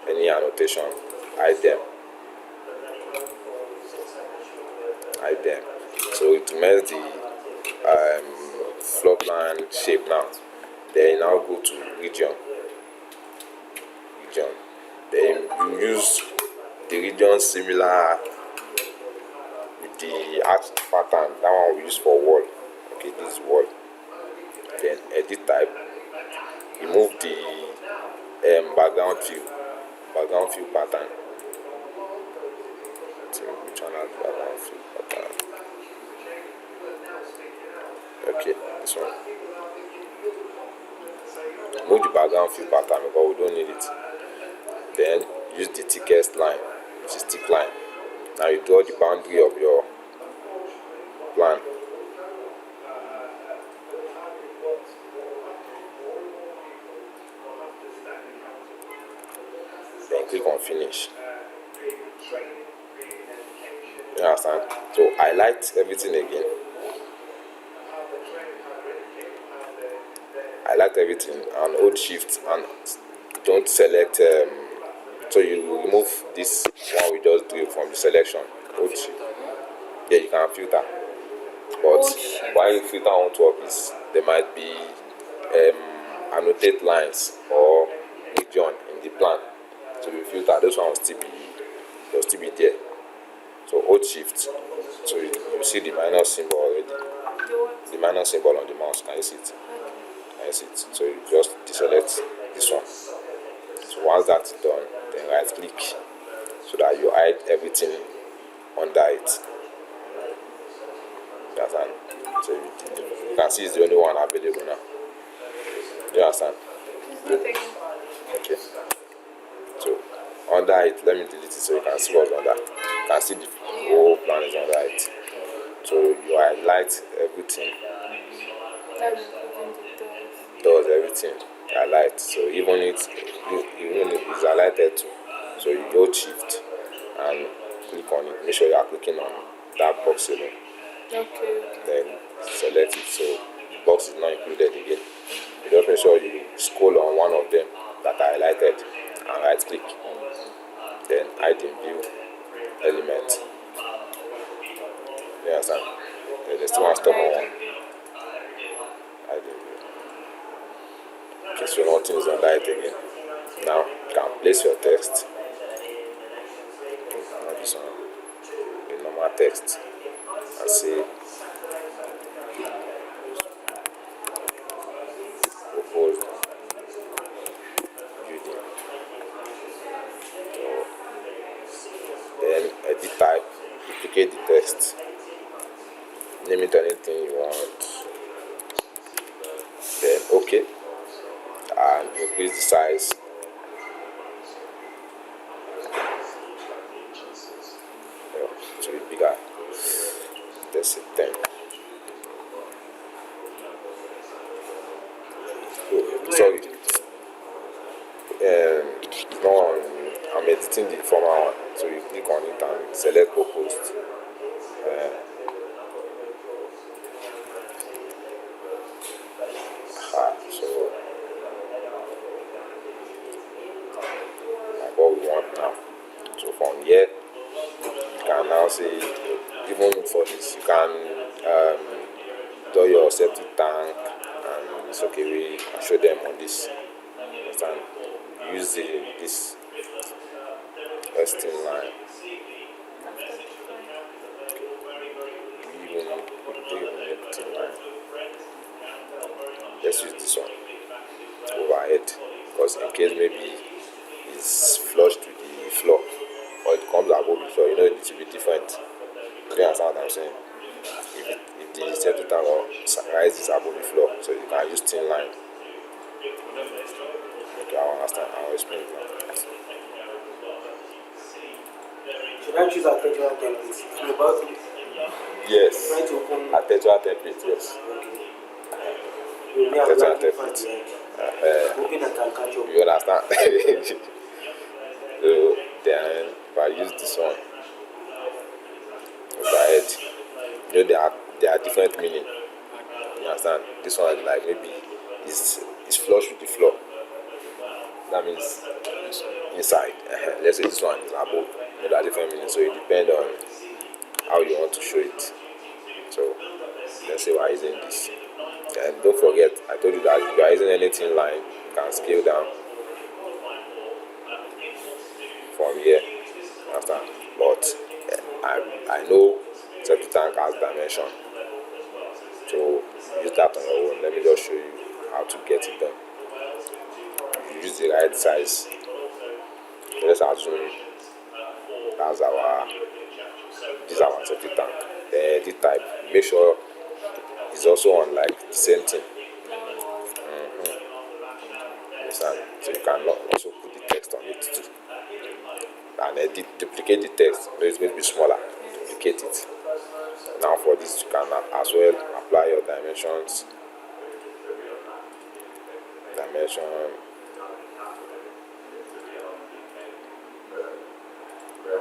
Speaker 1: Any annotation, hide them. Hide them. So it remains the floor plan shape now. Then you now go to region. Then you use the region similar with the arch pattern. That one we use for wall. Okay, this is wall. Then edit type. Remove the background fill pattern. So which one has background fill pattern? Okay, this one. Remove the background fill pattern because we don't need it. Then use the thickest line, which is thick line. Now you draw the boundary of your plan. Then click on finish. You understand? So highlight everything again. Highlight everything and hold shift and don't select. So you remove this one we just drew from the selection. Hold shift. Yeah, you can filter. But while you filter on top is there might be annotate lines or region in the plan. So you filter those ones will still be there. So hold shift. So you see the minus symbol already. The minus symbol on the mouse. Can you see it? Can you see it? So you just deselect this one. So once that's done, then right click so that you hide everything under it. So you can see it's the only one available now. You understand? Okay. So under it, let me delete it so you can see what's under. You can see the whole plan is under it. So you highlight everything. Does everything highlight. So even if it's highlighted too. So you go shift and click on it. Make sure you are clicking on that box alone.
Speaker 3: Okay.
Speaker 1: Then select it so the box is not included again. You just make sure you scroll on one of them that are highlighted and right click. Then hide in view element. You understand? Then there's still one stop on one. Hide in view. Okay, so nothing is under it again. Now you can place your text. This one, the normal text. And say proposed building. Then edit type, duplicate the text, name it anything you want. Then OK, and increase the size. To be bigger. That's it. 10. Oh, sorry. No, I'm editing the former one. So you click on it and select proposed. So from here you can now see, even for this you can do your septic tank, and it's okay, we show them on this. Understand? Use this testing line. Even everything line. Let's use this one overhead, because in case maybe it's flush to the floor or it comes above the floor, it needs to be different. Do you understand what I'm saying? If the septic tank rises above the floor, so you can use thin line. Okay, I understand. I'll explain it now.
Speaker 4: Should I choose architectural templates? I'm about to
Speaker 1: Yes.
Speaker 4: try to open.
Speaker 1: Architectural template, yes.
Speaker 4: Okay. You may have
Speaker 1: Architectural
Speaker 4: like to find
Speaker 1: template.
Speaker 4: the end. Hoping I can catch up.
Speaker 1: You understand? So then if I use this one overhead, there are different meaning. You understand? This one is like maybe it's flush with the floor. That means inside. Let's say this one is above. There are different meanings, so it depends on how you want to show it. So let's say we're using this. And don't forget, I told you that if you are using anything line, you can scale down from here. Understand? But I know septic tank has dimension. So use that on your own. Let me just show you how to get it done. You use the right size. So let's assume that's this is our septic tank. Then this type, make sure it's also on like the same thing. Understand? So you can also put the text on it too. And then duplicate the text. It's going to be smaller. Duplicate it. Now for this you can as well apply your dimensions. Dimension.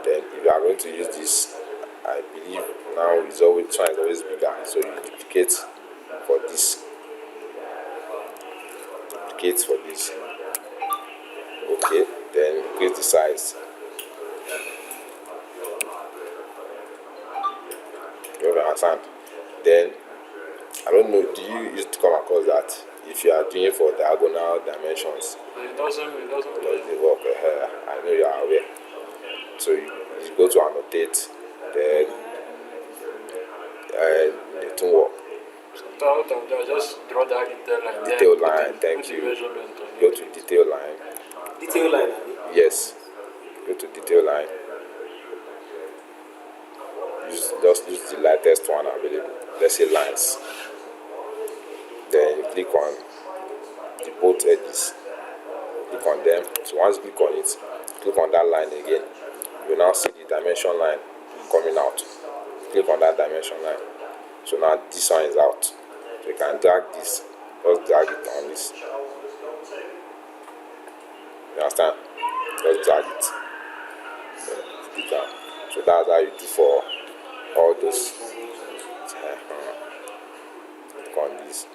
Speaker 1: Then if you are going to use this, I believe now this one is always bigger. So you duplicate for this. Duplicate for this. Okay, then increase the size. You understand? Then I don't know, do you used to come across that if you are doing for diagonal dimensions,
Speaker 2: It doesn't
Speaker 1: does it work? I know you are aware. So you go to annotate, then it won't work.
Speaker 2: Sometimes I just draw that detail line.
Speaker 1: Detail line, thank you. Go to detail line.
Speaker 4: Detail line, Abi?
Speaker 1: Yes. Go to detail line. Just use the lightest one available. Let's say lines. Then you click on the both edges. Click on them. So once you click on it, click on that line again. You now see the dimension line coming out. Click on that dimension line. So now this one is out. So you can drag this. Just drag it on this. You understand? Just drag it. So that's how you do for all those. Click on this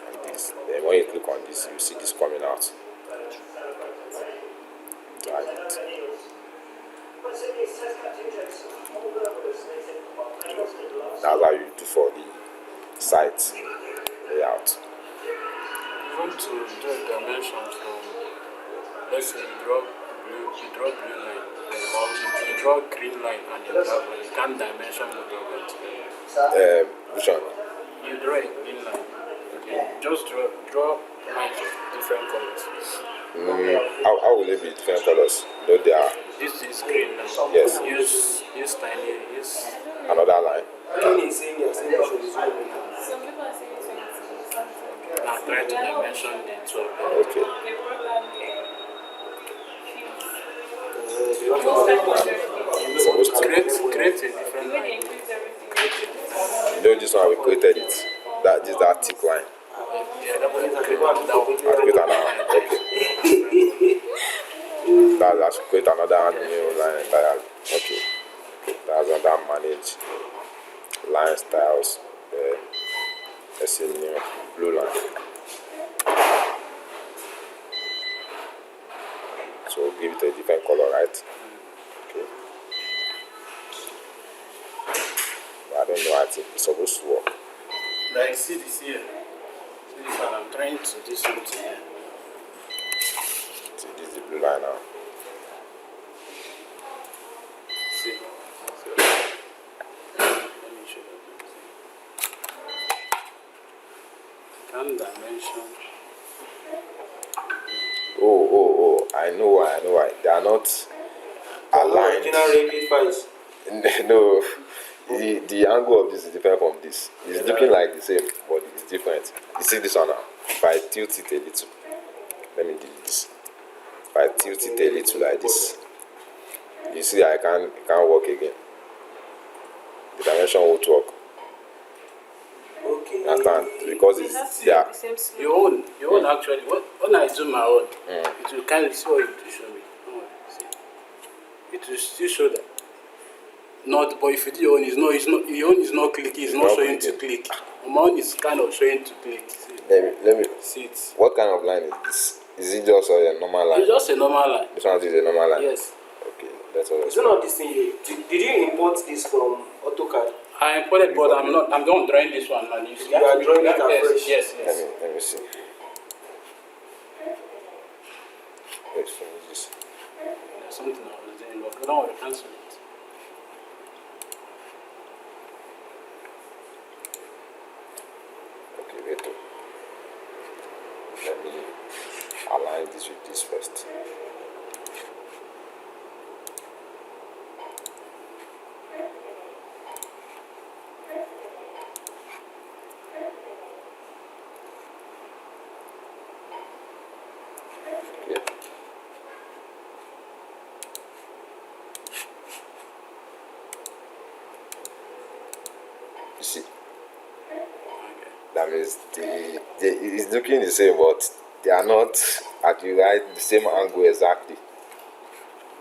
Speaker 1: and this. Then when you click on this, you see this coming out. Drag it. That's how you do for the site layout.
Speaker 2: You want to do a dimension from, let's say you draw blue line, or you draw green line and you can't dimension the
Speaker 1: Which one?
Speaker 2: You draw a green line. Okay. Just draw lines of different colors.
Speaker 1: How will it be different colors? Though they are.
Speaker 2: This is green now.
Speaker 1: Yes.
Speaker 2: Use tiny, use
Speaker 1: Another line.
Speaker 4: Kenny is saying you're saying you should zoom in.
Speaker 3: Some people are saying 20 something.
Speaker 2: now try to dimension the two of them.
Speaker 1: Okay.
Speaker 3: They brought down the
Speaker 1: Supposed to.
Speaker 2: Create a different
Speaker 3: they
Speaker 2: line.
Speaker 3: increase everything.
Speaker 1: You know this one we created it. That is that thick line.
Speaker 2: Yeah, that one create another one.
Speaker 1: I create another. Okay. I should create another new line entirely. Okay. That's another manage line styles. Let's see new blue line. So give it a different color, right? supposed to work.
Speaker 2: Like, see this here. See this one, I'm trying to do something here.
Speaker 1: See, this is the blue line now.
Speaker 2: See? Let me show you. Can dimension.
Speaker 1: Oh, I know why. They are not aligned.
Speaker 4: Original revit files.
Speaker 1: No, the angle of this is different from this. It's looking like the same, but it's different. You see this one now? If I tilt it a little, let me delete this. If I tilt it a little like this, you see it can't work again. The dimension won't work.
Speaker 4: Okay.
Speaker 1: Understand? Because
Speaker 3: It has
Speaker 1: it's
Speaker 3: to be
Speaker 1: yeah.
Speaker 3: the same slope.
Speaker 2: Your own actually. When I do my own, it will kind of see what it will show me. Don't worry, see. It will still show that. Not, but if you do your own, your own is not clicking. It's not showing to
Speaker 1: clicking.
Speaker 2: click. My own is kind of showing to click. See,
Speaker 1: Let me.
Speaker 2: see it.
Speaker 1: What kind of line is this? Is it just a normal line?
Speaker 2: It's just a normal line.
Speaker 1: This one is a normal line.
Speaker 2: Yes.
Speaker 1: Okay, that's all.
Speaker 4: Is it not this thing here? Did you import this from AutoCAD?
Speaker 2: I imported, but I'm not drawing this one, man. You
Speaker 4: are drawing it afresh.
Speaker 2: Yes.
Speaker 1: Let me see. Let's finish this.
Speaker 2: There's something I was doing, but don't worry, cancel it.
Speaker 1: Okay, wait. Let me align this with this first. Okay. You see, that means it's looking the same, but they are not at the same angle exactly.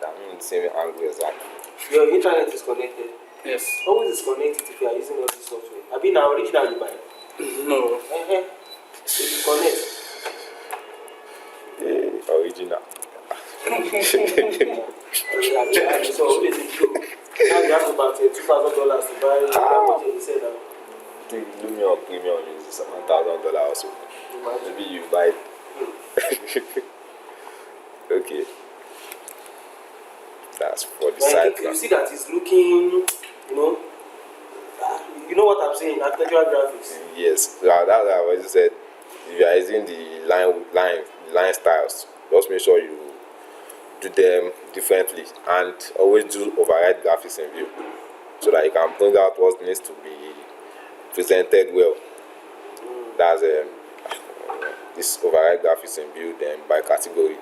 Speaker 1: They are not in the same angle exactly.
Speaker 4: Your internet is connected.
Speaker 2: Yes.
Speaker 4: Always disconnect it if you are using all this software. I mean, now original you buy.
Speaker 2: No.
Speaker 4: If you connect.
Speaker 1: Original.
Speaker 4: So always if you now you have about $2,000 to buy. How much you say now?
Speaker 1: The Lumion Premium is $1,000 also. Maybe you buy it. Okay. That's for the side
Speaker 4: You
Speaker 1: plan.
Speaker 4: see that it's looking, you know what I'm saying, architectural graphics.
Speaker 1: Yes, that's what I always said. If you are using the line styles, just make sure you do them differently and always do override graphics in view so that you can bring out what needs to be presented well. That's this override graphics in view then by category.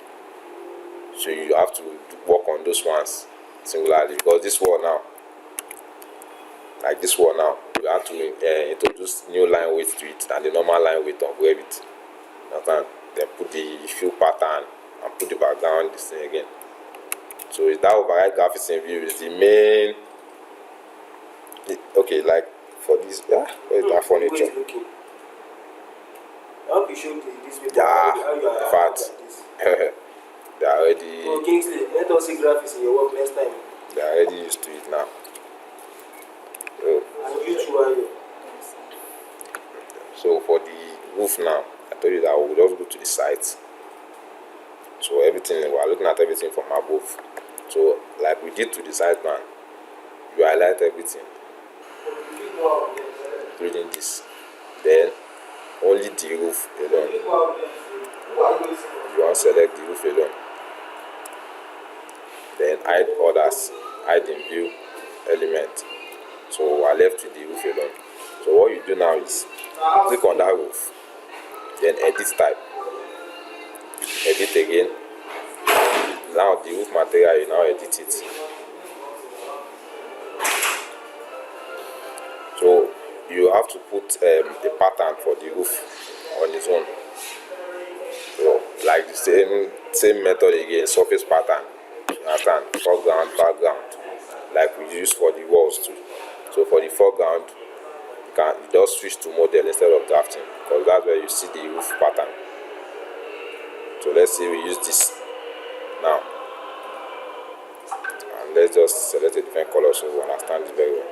Speaker 1: So you have to work on those ones singularly because this one now, like this one now, you have to introduce new line weight to it and the normal line weight of revit. Then put the fill pattern and put the background this thing again. So is that override graphics in view is the main. Okay, like for this, where is that furniture?
Speaker 4: I hope you showed this video.
Speaker 1: Yeah,
Speaker 4: in
Speaker 1: fact. They are already.
Speaker 4: Oh, Kingsley, let us see graphics in your work next time.
Speaker 1: They are already used to it now.
Speaker 4: And you too are you.
Speaker 1: So for the roof now, I told you that we'll just go to the site. So everything, we are looking at everything from above. So like we did to the site plan, you highlight everything, including this. Then only the roof alone. You want to select the roof alone. Then hide others, hide in view element. So we are left with the roof alone. So what you do now is click on that roof, then edit type, edit again. Now the roof material, you now edit it. So you have to put the pattern for the roof on its own. So like the same method again, surface pattern, understand, foreground, background, like we use for the walls too. So for the foreground, you just switch to model instead of drafting because that's where you see the roof pattern. So let's say we use this now, and let's just select a different color so we understand it very well.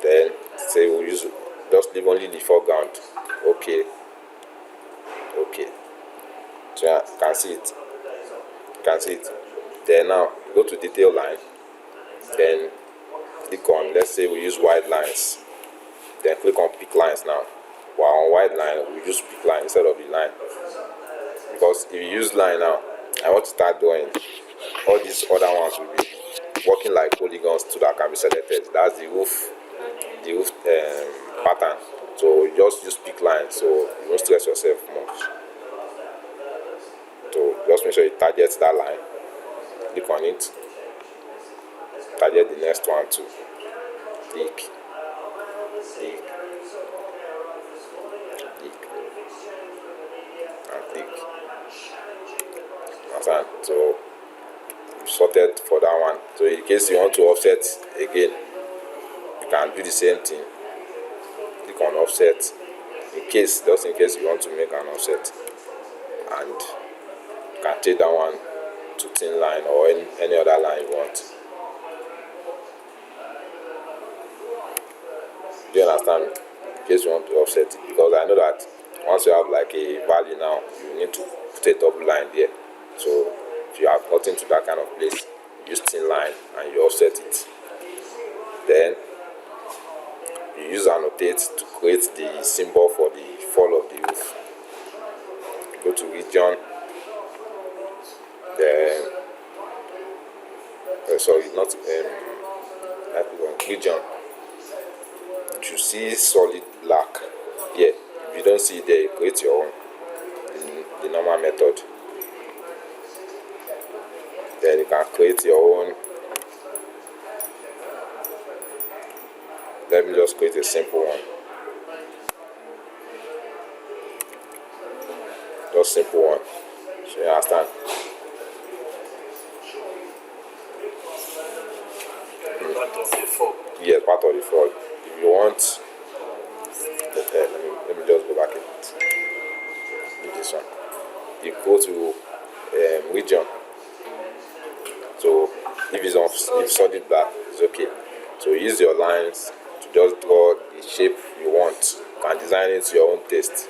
Speaker 1: Then say we use just leave only the foreground. Okay. So you can see it. Then now go to detail line. Then click on, let's say we use wide lines. Then click on pick lines now. While on wide line, we use pick line instead of the line. Because if you use line now, I want to start doing all these other ones will be working like polygons too that can be selected. That's the roof pattern. So you just use pick line so you don't stress yourself much. So just make sure you target that line. Click on it. Target the next one too. Click. And click. Understand? So you sorted for that one. So in case you want to offset again, you can do the same thing. Click on offset. Just in case you want to make an offset, and you can take that one to thin line or any other line you want. Do you understand me? In case you want to offset it, because I know that once you have like a value now, you need to put a double line there. So if you have gotten to that kind of place, use thin line and you offset it. Then you use annotate to create the symbol for the fall of the roof. Go to region. Then region. You see solid black here. If you don't see it there, you create your own in the normal method. Then you can create your own. Let me just create a simple one. Just simple one. So you understand?
Speaker 2: Part of the fall.
Speaker 1: Yes, part of the fall. If you want, let me just go back a bit. Do this one. You go to region. So if solid black, it's okay. So use your lines to just draw the shape you want. You can design it to your own taste.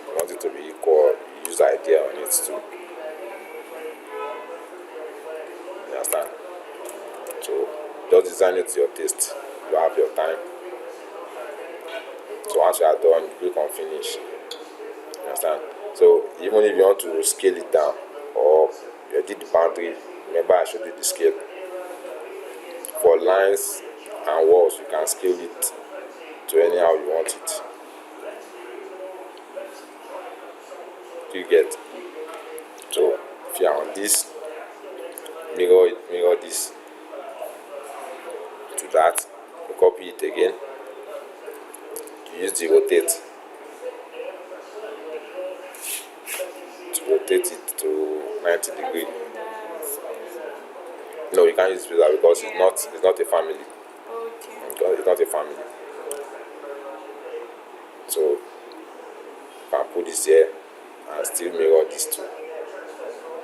Speaker 1: You want it to be equal, use idea on it too. You understand? So just design it to your taste. You have your time. So once you are done, you click on finish. You understand? So even if you want to scale it down or you did the boundary, remember I showed you the scale. For lines and walls, you can scale it to anyhow you want it. Do you get? So if you are on this, mirror this to that, you copy it again. You use the rotate to rotate it to 90 degrees. No, you can't use spacer because it's not a family.
Speaker 3: Okay.
Speaker 1: It's not a family. So you can put this here and still mirror this too.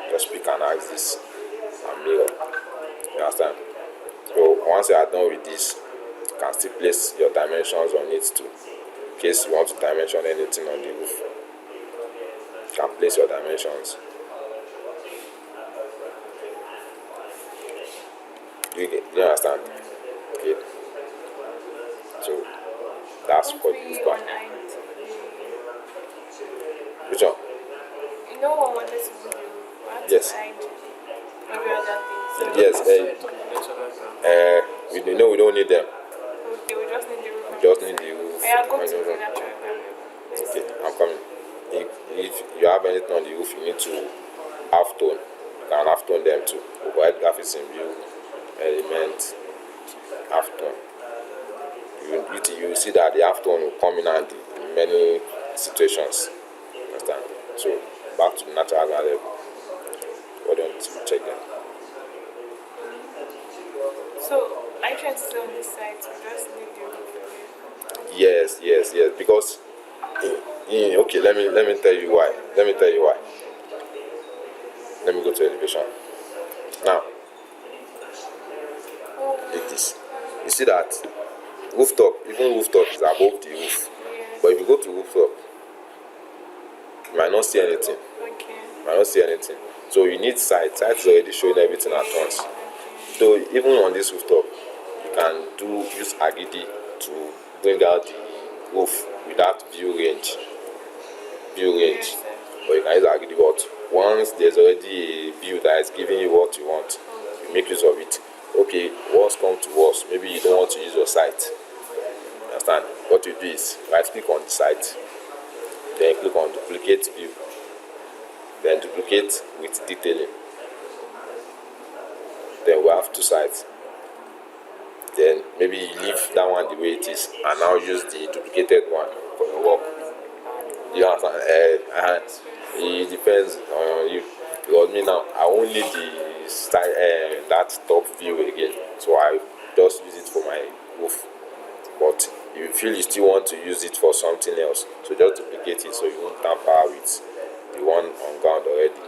Speaker 1: Just pick an axis and mirror. You understand? So once you are done with this, you can still place your dimensions on it too. In case you want to dimension anything on the roof, you can place your dimensions. Do you understand? Okay. So that's for this part. Which one?
Speaker 3: You know what wanted to do?
Speaker 1: Yes.
Speaker 3: Every other thing.
Speaker 1: Yes. We don't need them.
Speaker 3: Okay, we just need the roof.
Speaker 1: We just need the roof.
Speaker 3: I am going to the natural ground.
Speaker 1: Okay, I'm coming. If you have anything on the roof, you need to half tone. You can half tone them too. Overhead graphics in view, element, half tone. You see that the half tone will come in handy in many situations. Understand? So back to the natural level. Why don't you check them?
Speaker 3: So, I try to stay on this side, so we just need the roof.
Speaker 1: Yes. Because okay, let me tell you why. Let me go to elevation. Now, like this. You see that rooftop, even rooftop is above the roof. But if you go to rooftop, you might not see anything.
Speaker 3: Okay.
Speaker 1: You might not see anything. So you need sight. Sight is already showing everything at once. So even on this rooftop, you can use agidi to bring out the roof without view range. But you can use agidi, but once there's already a view that is giving you what you want, you make use of it. Okay, worst come to worst, maybe you don't want to use your sight. Understand? What you do is right click on the site, then click on duplicate view, then duplicate with detailing. Then we have two sides. Then maybe you leave that one the way it is and now use the duplicated one for your work. You understand? It depends on you. Because me now, I only need the style, that top view again, so I just use it for my roof. But if you feel you still want to use it for something else, so just duplicate it so you won't tamper with the one on ground already.